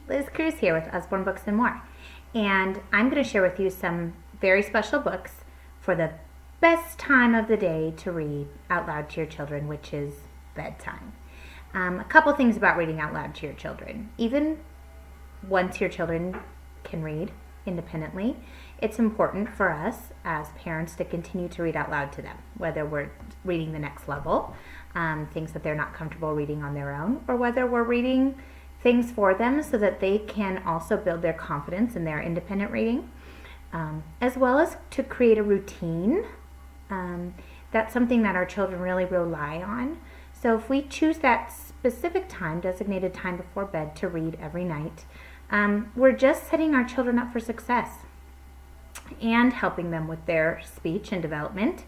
Liz Cruz here with Usborne Books and More. And I'm going to share with you some very special books for the best time of the day to read out loud to your children, which is bedtime. A couple things about reading out loud to your children. Even once your children can read independently, it's important for us as parents to continue to read out loud to them, whether we're reading the next level, things that they're not comfortable reading on their own, or whether we're reading things for them so that they can also build their confidence in their independent reading, as well as to create a routine. That's something that our children really rely on. So if we choose that specific time, designated time before bed to read every night, we're just setting our children up for success and helping them with their speech and development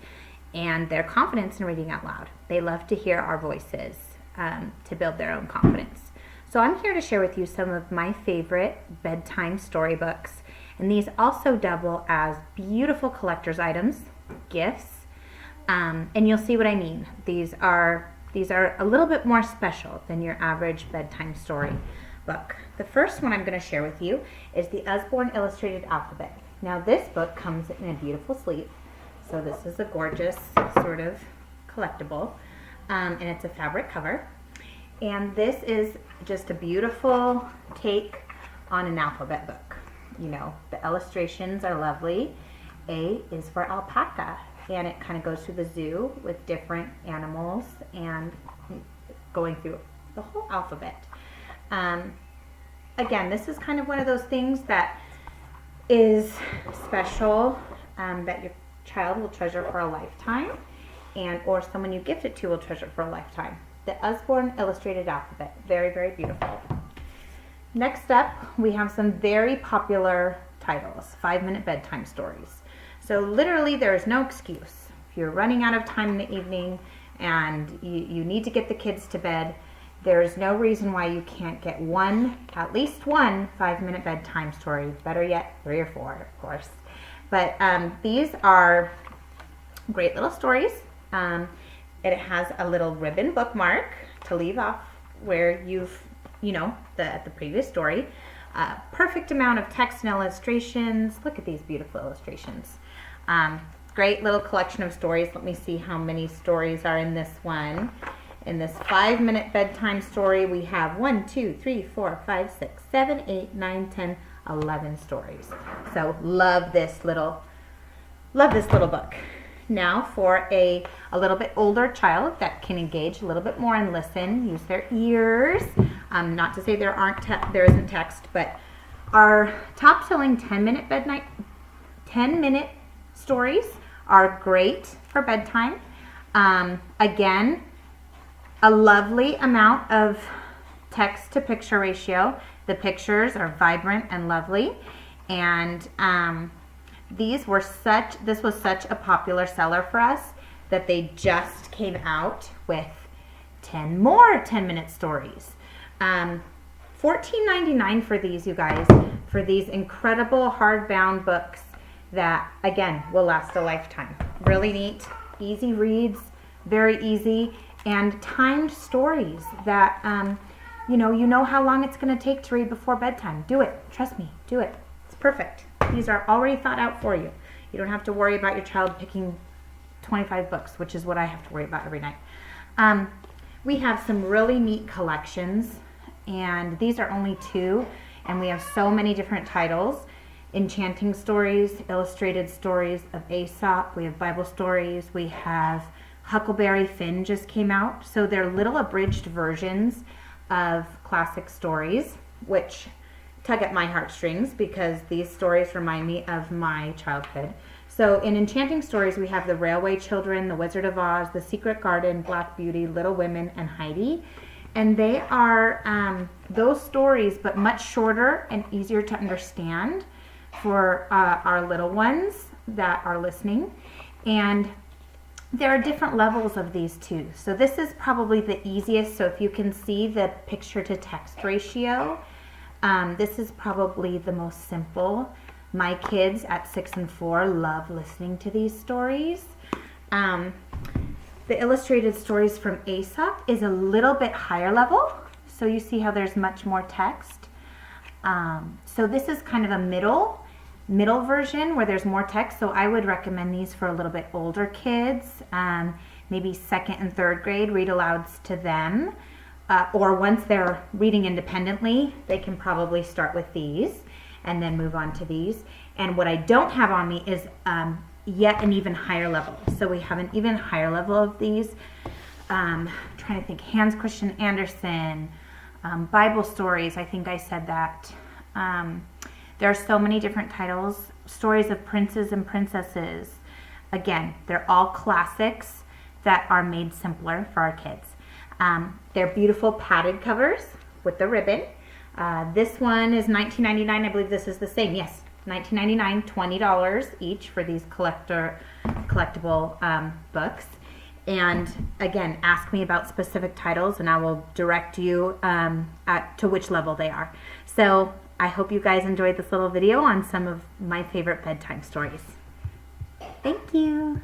and their confidence in reading out loud. They love to hear our voices to build their own confidence. So I'm here to share with you some of my favorite bedtime storybooks, and these also double as beautiful collector's items, gifts, and you'll see what I mean. These are a little bit more special than your average bedtime story book. The first one I'm going to share with you is the Usborne Illustrated Alphabet. Now this book comes in a beautiful sleeve, so this is a gorgeous sort of collectible, and it's a fabric cover. And this is just a beautiful take on an alphabet book. You know, the illustrations are lovely. A is for alpaca, and it kind of goes through the zoo with different animals and going through the whole alphabet. Again, this is kind of one of those things that is special, that your child will treasure for a lifetime, or someone you gift it to will treasure for a lifetime. The Usborne Illustrated Alphabet. Very, very beautiful. Next up, we have some very popular titles, 5-minute bedtime stories. So literally there is no excuse. If you're running out of time in the evening and you need to get the kids to bed, there is no reason why you can't get at least one 5-minute bedtime story. Better yet, 3 or 4, of course. But these are great little stories. It has a little ribbon bookmark to leave off where you've, the previous story. Perfect amount of text and illustrations. Look at these beautiful illustrations. Great little collection of stories. Let me see how many stories are in this one. In this 5-minute bedtime story, we have 1, 2, 3, 4, 5, 6, 7, 8, 9, 10, 11 stories. So love this little book. Now for a little bit older child that can engage a little bit more and listen, use their ears. Not to say there isn't text, but our top-selling 10-minute stories are great for bedtime. Again, a lovely amount of text-to-picture ratio. The pictures are vibrant and lovely, and this was such a popular seller for us that they just came out with 10 more 10-minute stories. $14.99 for these, you guys, for these incredible hardbound books that, again, will last a lifetime. Really neat, easy reads, very easy, and timed stories that, you know how long it's going to take to read before bedtime. Do it. Trust me. Do it. It's perfect. These are already thought out for you. You don't have to worry about your child picking 25 books, which is what I have to worry about every night. We have some really neat collections, and these are only 2, and we have so many different titles. Enchanting stories, illustrated stories of Aesop. We have Bible stories. We have Huckleberry Finn just came out. So they're little abridged versions of classic stories, which tug at my heartstrings because these stories remind me of my childhood. So in Enchanting Stories, we have The Railway Children, The Wizard of Oz, The Secret Garden, Black Beauty, Little Women, and Heidi. And they are those stories, but much shorter and easier to understand for our little ones that are listening. And there are different levels of these too. So this is probably the easiest. So if you can see the picture to text ratio, this is probably the most simple. My kids at 6 and 4 love listening to these stories. The illustrated stories from Aesop is a little bit higher level. So you see how there's much more text. So this is kind of a middle version where there's more text. So I would recommend these for a little bit older kids, maybe 2nd and 3rd grade, read alouds to them. Or once they're reading independently, they can probably start with these and then move on to these. And what I don't have on me is yet an even higher level. So we have an even higher level of these. Trying to think, Hans Christian Andersen, Bible stories, I think I said that. There are so many different titles. Stories of princes and princesses. Again, they're all classics that are made simpler for our kids. They're beautiful padded covers with the ribbon. This one is $19.99. I believe this is the same. Yes, $19.99, $20 each for these collectible books. And again, ask me about specific titles and I will direct you to which level they are. So I hope you guys enjoyed this little video on some of my favorite bedtime stories. Thank you.